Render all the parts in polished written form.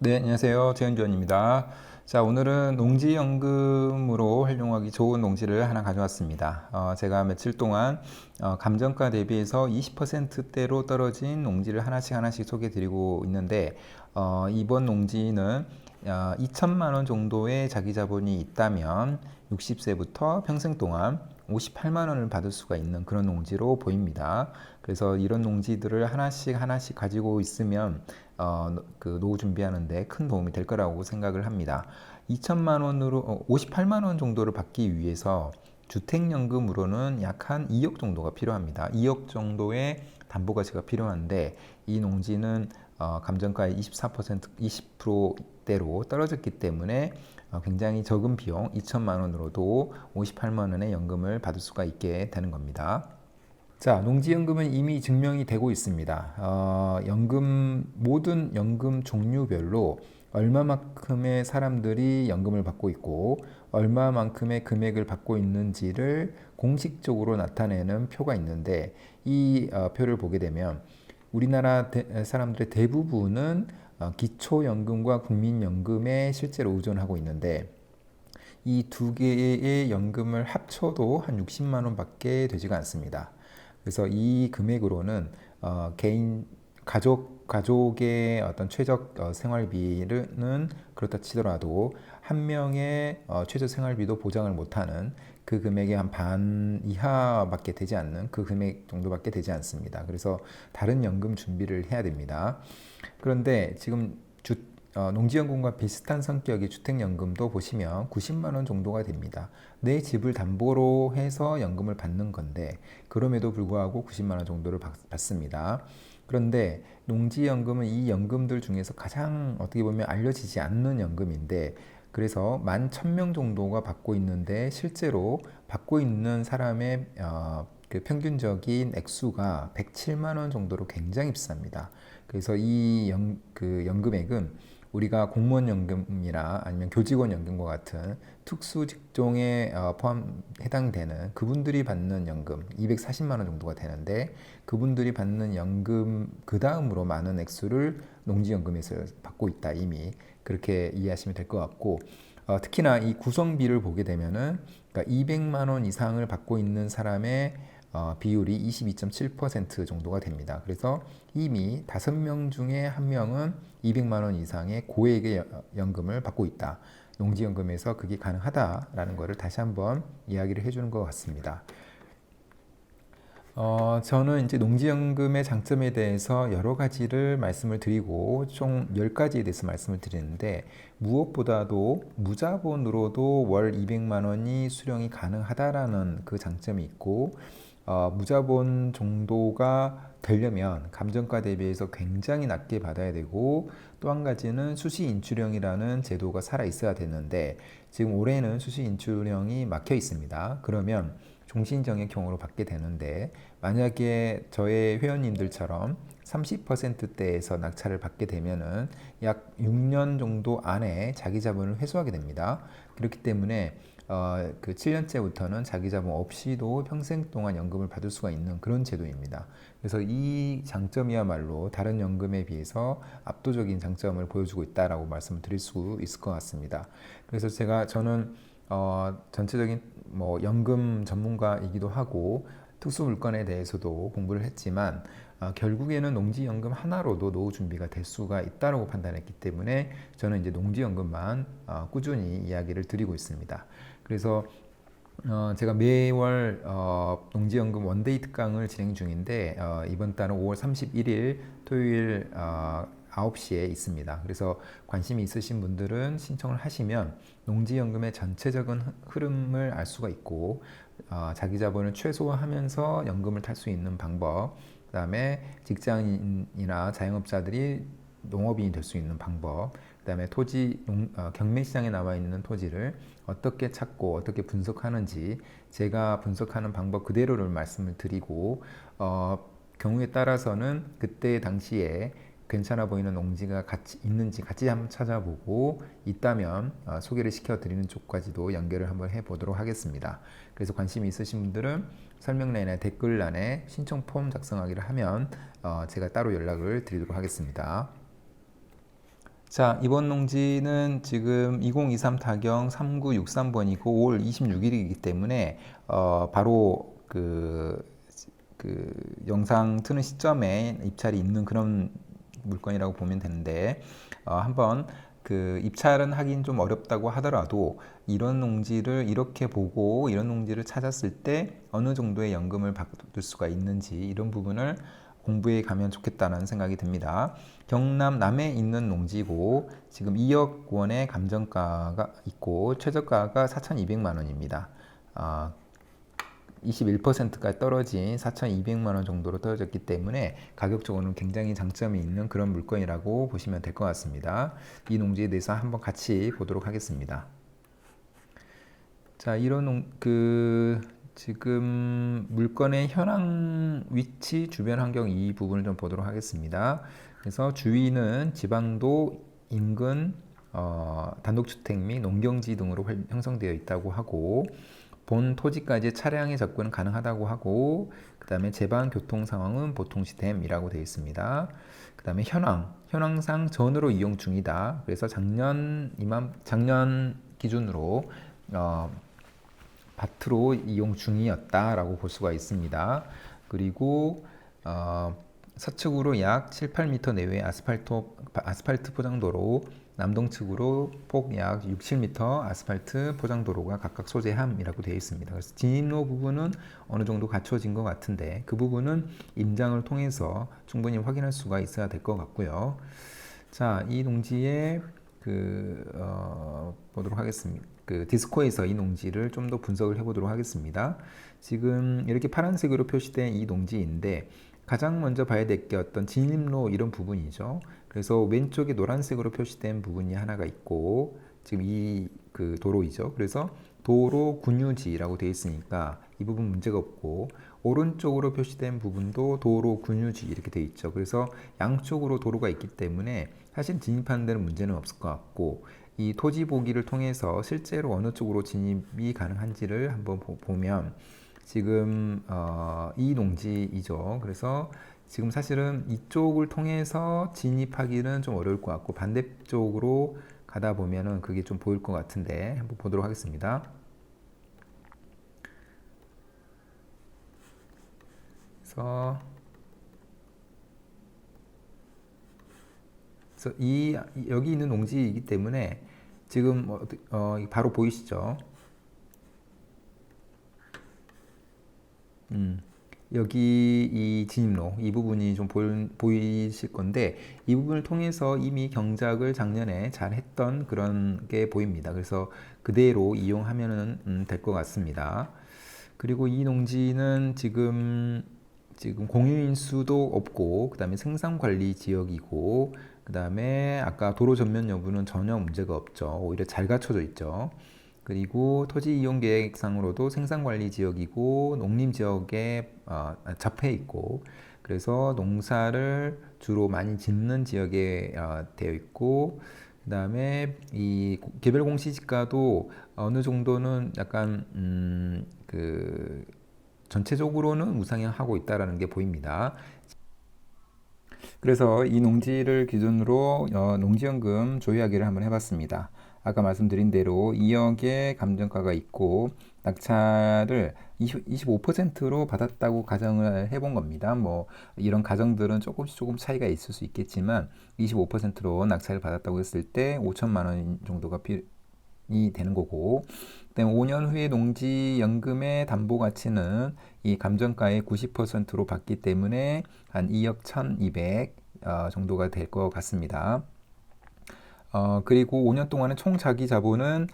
네, 안녕하세요. 최현주원입니다. 자, 오늘은 농지연금으로 활용하기 좋은 농지를 하나 가져왔습니다. 제가 며칠 동안 감정가 대비해서 20%대로 떨어진 농지를 하나씩 소개해 드리고 있는데, 이번 농지는 2천만 원 정도의 자기 자본이 있다면 60세부터 평생 동안 58만 원을 받을 수가 있는 그런 농지로 보입니다. 그래서 이런 농지들을 하나씩 가지고 있으면 그 노후 준비하는데 큰 도움이 될 거라고 생각을 합니다. 2천만 원으로 58만 원 정도를 받기 위해서 주택연금으로는 약 한 2억 정도가 필요합니다. 2억 정도의 담보가치가 필요한데 이 농지는 감정가의 24%, 20%대로 떨어졌기 때문에 굉장히 적은 비용 2천만 원으로도 58만 원의 연금을 받을 수가 있게 되는 겁니다. 자, 농지연금은 이미 증명이 되고 있습니다. 모든 연금 종류별로 얼마만큼의 사람들이 연금을 받고 있고, 얼마만큼의 금액을 받고 있는지를 공식적으로 나타내는 표가 있는데, 이 표를 보게 되면 우리나라 사람들의 대부분은 기초연금과 국민연금에 실제로 의존하고 있는데, 이 두 개의 연금을 합쳐도 한 60만 원밖에 되지가 않습니다. 그래서 이 금액으로는 개인 가족의 어떤 최적 생활비는 그렇다 치더라도 한 명의 최저 생활비도 보장을 못하는 그 금액의 한 반 이하밖에 되지 않는 그 금액 정도밖에 되지 않습니다. 그래서 다른 연금 준비를 해야 됩니다. 그런데 지금 농지연금과 비슷한 성격의 주택연금도 보시면 90만 원 정도가 됩니다. 내 집을 담보로 해서 연금을 받는 건데 그럼에도 불구하고 90만 원 정도를 받습니다. 그런데 농지연금은 이 연금들 중에서 가장 어떻게 보면 알려지지 않는 연금인데 그래서 11,000명 정도가 받고 있는데 실제로 받고 있는 사람의 그 평균적인 액수가 107만 원 정도로 굉장히 비쌉니다. 그래서 그 연금액은 우리가 공무원 연금이나 아니면 교직원 연금과 같은 특수 직종에 해당되는 그분들이 받는 연금 240만 원 정도가 되는데 그분들이 받는 연금 그 다음으로 많은 액수를 농지연금에서 받고 있다. 이미 그렇게 이해하시면 될 것 같고 특히나 이 구성비를 보게 되면은 그러니까 200만 원 이상을 받고 있는 사람의 비율이 22.7% 정도가 됩니다. 그래서 이미 5명 중에 1명은 200만 원 이상의 고액의 연금을 받고 있다. 농지연금에서 그게 가능하다라는 것을 다시 한번 이야기를 해주는 것 같습니다. 저는 이제 농지연금의 장점에 대해서 여러 가지를 말씀을 드리고 총 10가지에 대해서 말씀을 드리는데 무엇보다도 무자본으로도 월 200만 원이 수령이 가능하다라는 그 장점이 있고 무자본 정도가 되려면 감정가 대비해서 굉장히 낮게 받아야 되고 또 한 가지는 수시인출형이라는 제도가 살아 있어야 되는데 지금 올해는 수시인출형이 막혀 있습니다. 그러면 종신정액형으로 받게 되는데 만약에 저의 회원님들처럼 30%대에서 낙찰을 받게 되면은 약 6년 정도 안에 자기 자본을 회수하게 됩니다. 그렇기 때문에 그 7년째부터는 자기 자본 없이도 평생 동안 연금을 받을 수가 있는 그런 제도입니다. 그래서 이 장점이야말로 다른 연금에 비해서 압도적인 장점을 보여주고 있다라고 말씀을 드릴 수 있을 것 같습니다. 그래서 저는 전체적인 뭐 연금 전문가이기도 하고 특수물건에 대해서도 공부를 했지만 결국에는 농지연금 하나로도 노후 준비가 될 수가 있다고 판단했기 때문에 저는 이제 농지연금만 꾸준히 이야기를 드리고 있습니다. 그래서 제가 매월 농지연금 원데이 특강을 진행 중인데 이번 달은 5월 31일 토요일 9시에 있습니다. 그래서 관심이 있으신 분들은 신청을 하시면 농지연금의 전체적인 흐름을 알 수가 있고 자기 자본을 최소화하면서 연금을 탈 수 있는 방법, 그 다음에 직장인이나 자영업자들이 농업인이 될 수 있는 방법, 그 다음에 경매시장에 나와 있는 토지를 어떻게 찾고 어떻게 분석하는지 제가 분석하는 방법 그대로를 말씀을 드리고 경우에 따라서는 그때 당시에 괜찮아 보이는 농지가 있는지 같이 한번 찾아보고 있다면 소개를 시켜드리는 쪽까지도 연결을 한번 해보도록 하겠습니다. 그래서 관심이 있으신 분들은 설명란이나 댓글란에 신청 폼 작성하기를 하면 제가 따로 연락을 드리도록 하겠습니다. 자, 이번 농지는 지금 2023 타경 3963번이고 5월 26일이기 때문에 바로 그 영상 트는 시점에 입찰이 있는 그런 물건이라고 보면 되는데 한번 그 입찰은 하긴 좀 어렵다고 하더라도 이런 농지를 이렇게 보고 이런 농지를 찾았을 때 어느 정도의 연금을 받을 수가 있는지 이런 부분을 공부해 가면 좋겠다는 생각이 듭니다. 경남 남해 있는 농지고 지금 2억 원의 감정가가 있고 최저가가 4,200만 원입니다. 21%까지 떨어진 4,200만 원 정도로 떨어졌기 때문에 가격적으로는 굉장히 장점이 있는 그런 물건이라고 보시면 될 것 같습니다. 이 농지에 대해서 한번 같이 보도록 하겠습니다. 자, 지금 물건의 현황 위치, 주변 환경 이 부분을 좀 보도록 하겠습니다. 그래서 주위는 지방도 인근 단독주택 및 농경지 등으로 형성되어 있다고 하고 본 토지까지 차량의 접근은 가능하다고 하고 그 다음에 제반 교통 상황은 보통 시스템이라고 되어 있습니다. 그 다음에 현황상 전으로 이용 중이다. 그래서 작년 기준으로 밭으로 이용 중이었다라고 볼 수가 있습니다. 그리고 서측으로 약 7, 8m 내외의 아스팔트 포장도로, 남동측으로 폭 약 6, 7m 아스팔트 포장도로가 각각 소재함이라고 되어 있습니다. 그래서 진입로 부분은 어느 정도 갖춰진 것 같은데 그 부분은 임장을 통해서 충분히 확인할 수가 있어야 될 것 같고요. 자, 이 농지에 보도록 하겠습니다. 디스코에서 이 농지를 좀 더 분석을 해보도록 하겠습니다. 지금 이렇게 파란색으로 표시된 이 농지인데 가장 먼저 봐야 될 게 어떤 진입로 이런 부분이죠. 그래서 왼쪽에 노란색으로 표시된 부분이 하나가 있고 지금 그 도로이죠. 그래서 도로 군유지라고 되어 있으니까 이 부분 문제가 없고 오른쪽으로 표시된 부분도 도로 군유지 이렇게 되어 있죠. 그래서 양쪽으로 도로가 있기 때문에 사실 진입하는 데는 문제는 없을 것 같고 이 토지 보기를 통해서 실제로 어느 쪽으로 진입이 가능한지를 한번 보면 지금 이 농지이죠. 그래서 지금 사실은 이쪽을 통해서 진입하기는 좀 어려울 것 같고 반대쪽으로 가다 보면은 그게 좀 보일 것 같은데 한번 보도록 하겠습니다. 그래서 여기 있는 농지이기 때문에 지금 바로 보이시죠? 여기 이 진입로 이 부분이 좀 보이실 건데 이 부분을 통해서 이미 경작을 작년에 잘 했던 그런 게 보입니다. 그래서 그대로 이용하면 될 것 같습니다. 그리고 이 농지는 지금 공유인 수도 없고 그 다음에 생산관리 지역이고 그 다음에 아까 도로 전면 여부는 전혀 문제가 없죠. 오히려 잘 갖춰져 있죠. 그리고 토지 이용 계획상으로도 생산관리 지역이고 농림 지역에 접해 있고 그래서 농사를 주로 많이 짓는 지역에 되어 있고 그 다음에 이 개별 공시지가도 어느 정도는 약간 전체적으로는 우상향하고 있다라는 게 보입니다. 그래서 이 농지를 기준으로 농지연금 조회하기를 한번 해봤습니다. 아까 말씀드린 대로 2억의 감정가가 있고 낙찰을 25%로 받았다고 가정을 해본 겁니다. 뭐 이런 가정들은 조금 차이가 있을 수 있겠지만 25%로 낙찰을 받았다고 했을 때 5천만 원 정도가 이 되는 거고 그다음에 5년 후에 농지연금의 담보 가치는 이 감정가의 90%로 받기 때문에 한 2억 1,200 정도가 될 것 같습니다. 그리고 5년 동안은 총 자기 자본은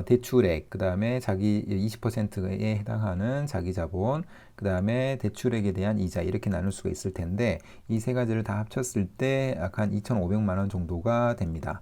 대출액, 그 다음에 자기 20%에 해당하는 자기 자본, 그 다음에 대출액에 대한 이자 이렇게 나눌 수가 있을 텐데 이 세 가지를 다 합쳤을 때 약 한 2,500만 원 정도가 됩니다.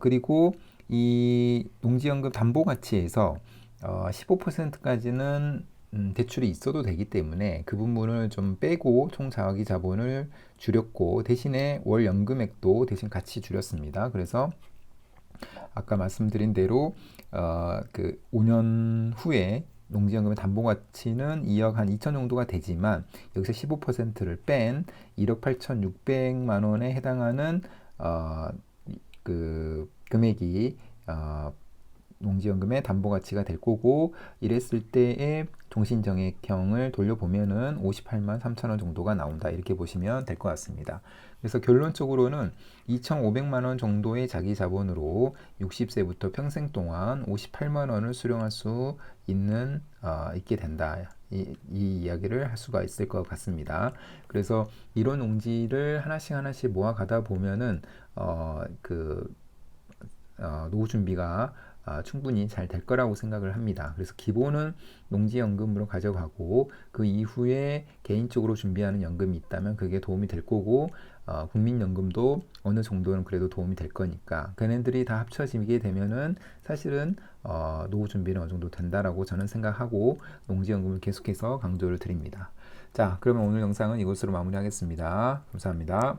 그리고 이 농지연금 담보가치에서 15%까지는 대출이 있어도 되기 때문에 그 부분을 좀 빼고 총 자기 자본을 줄였고 대신에 월 연금액도 대신 같이 줄였습니다. 그래서 아까 말씀드린 대로 그 5년 후에 농지연금의 담보가치는 2억 한 2천 정도가 되지만 여기서 15%를 뺀 1억 8,600만 원에 해당하는 그 금액이 농지연금의 담보가치가 될 거고, 이랬을 때의 종신정액형을 돌려보면은 58만 3천 원 정도가 나온다, 이렇게 보시면 될 것 같습니다. 그래서 결론적으로는 2,500만 원 정도의 자기 자본으로 60세부터 평생 동안 58만 원을 수령할 수 있게 된다. 이 이야기를 할 수가 있을 것 같습니다. 그래서 이런 농지를 하나씩 모아가다 보면은 노후 준비가 충분히 잘 될 거라고 생각을 합니다. 그래서 기본은 농지연금으로 가져가고, 그 이후에 개인적으로 준비하는 연금이 있다면 그게 도움이 될 거고, 국민연금도 어느 정도는 그래도 도움이 될 거니까, 걔네들이 다 합쳐지게 되면은 사실은 노후 준비는 어느 정도 된다라고 저는 생각하고 농지연금을 계속해서 강조를 드립니다. 자, 그러면 오늘 영상은 이것으로 마무리하겠습니다. 감사합니다.